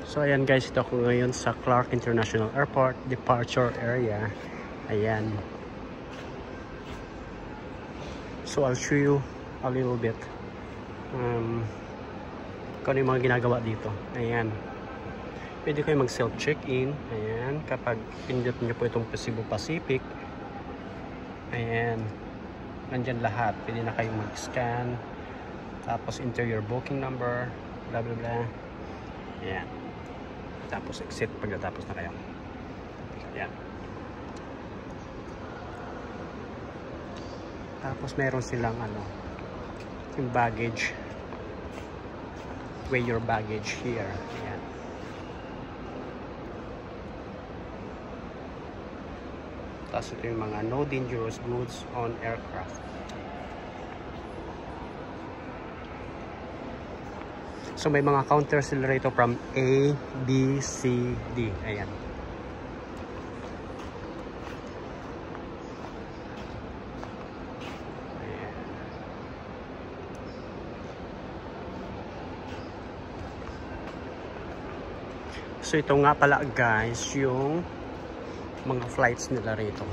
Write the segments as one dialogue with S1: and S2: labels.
S1: So ayan guys, ito ako ngayon sa Clark International Airport departure area. Ayan. So I'll show you a little bit kung ano yung mga ginagawa dito. Ayan. Pwede kayo mag self check-in. Ayan. Kapag pindot nyo po itong Cebu Pacific. Ayan. Nandyan lahat. Pwede na kayong mag-scan. Tapos enter your booking number. Blah blah blah. Ayan. Tapos exit pagkatapos na kayo. Ayan. Tapos meron silang yung baggage. Weigh your baggage here. Ayan. Tapos ito yung mga no dangerous goods on aircraft. So may mga counter sila rito from A, B, C, D. Ayan. Ayan. So ito nga pala guys yung mga flights nila rito.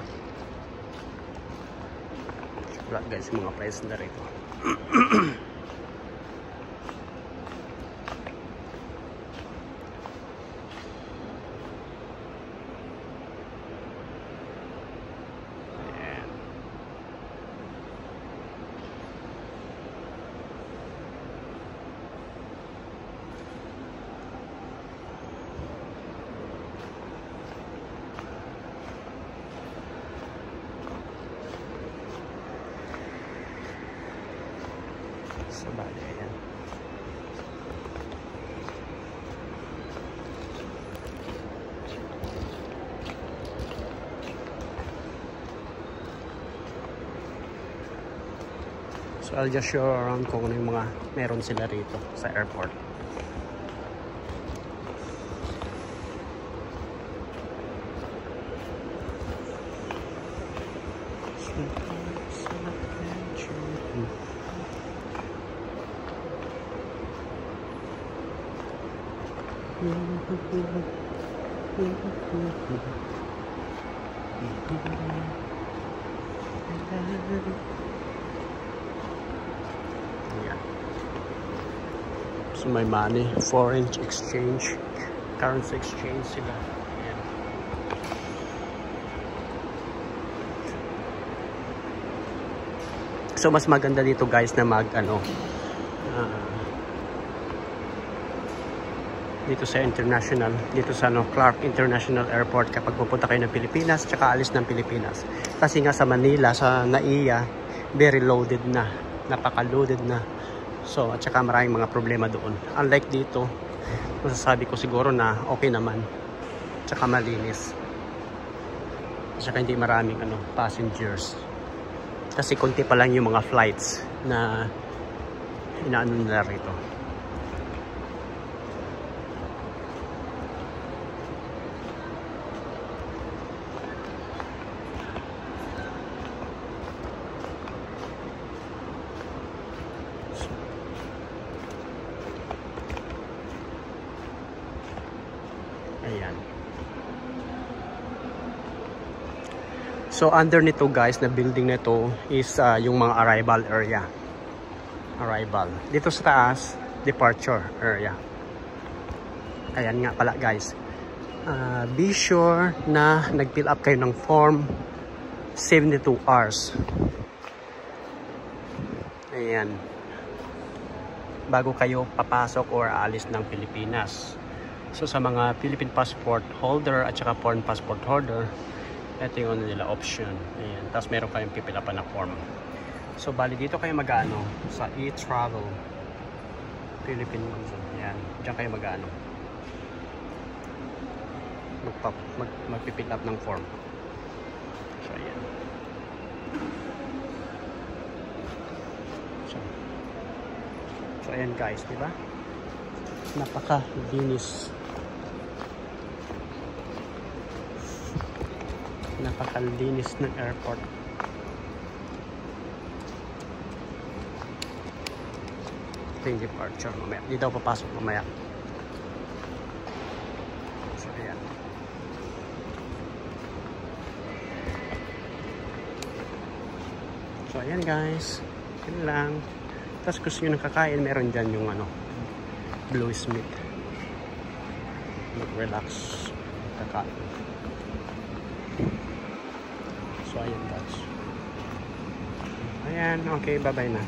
S1: Wala guys yung mga flights nila rito. So, bali, ayan. So, I'll just show around kung ano yung mga meron sila rito sa airport. Yeah. So may money, foreign exchange, currency exchange sila. Yeah. So mas maganda dito guys na dito sa international, dito sa Clark International Airport kapag pupunta kayo ng Pilipinas tsaka alis ng Pilipinas. Kasi nga sa Manila, sa NAIA, very loaded na, napaka-loaded na. So at saka maraming mga problema doon. Unlike dito, masasabi ko siguro na okay naman. Tsaka malinis. Tsaka hindi maraming passengers. Kasi konti pa lang yung mga flights na inaano nila rito. Ayan. So under nito guys, na building nito is yung mga arrival area. Arrival. Dito sa taas, departure area. Ayan nga pala guys. Be sure na nag-fill up kayo ng form 72 hours. Ayan. Bago kayo papasok or aalis ng Pilipinas. So sa mga Philippine passport holder at saka foreign passport holder, ito yung nila option. Ayan. Tapos meron kayong pipilapan na form. So bali dito kayo mag-ano sa e-travel Philippine. Ayan. Diyan kayo mag-ano magpipil up ng form. So ayan. So ayan guys, diba? Napakalinis. Napakalinis ng airport. Ito yung departure mamaya. Dito papasok mamaya. So ayan guys, yun lang. Tapos gusto nyo nang kakain, meron dyan yung ano, Blue Smith. Mag-relax, kakain. So ayan guys. Ayan, okay, bye bye na.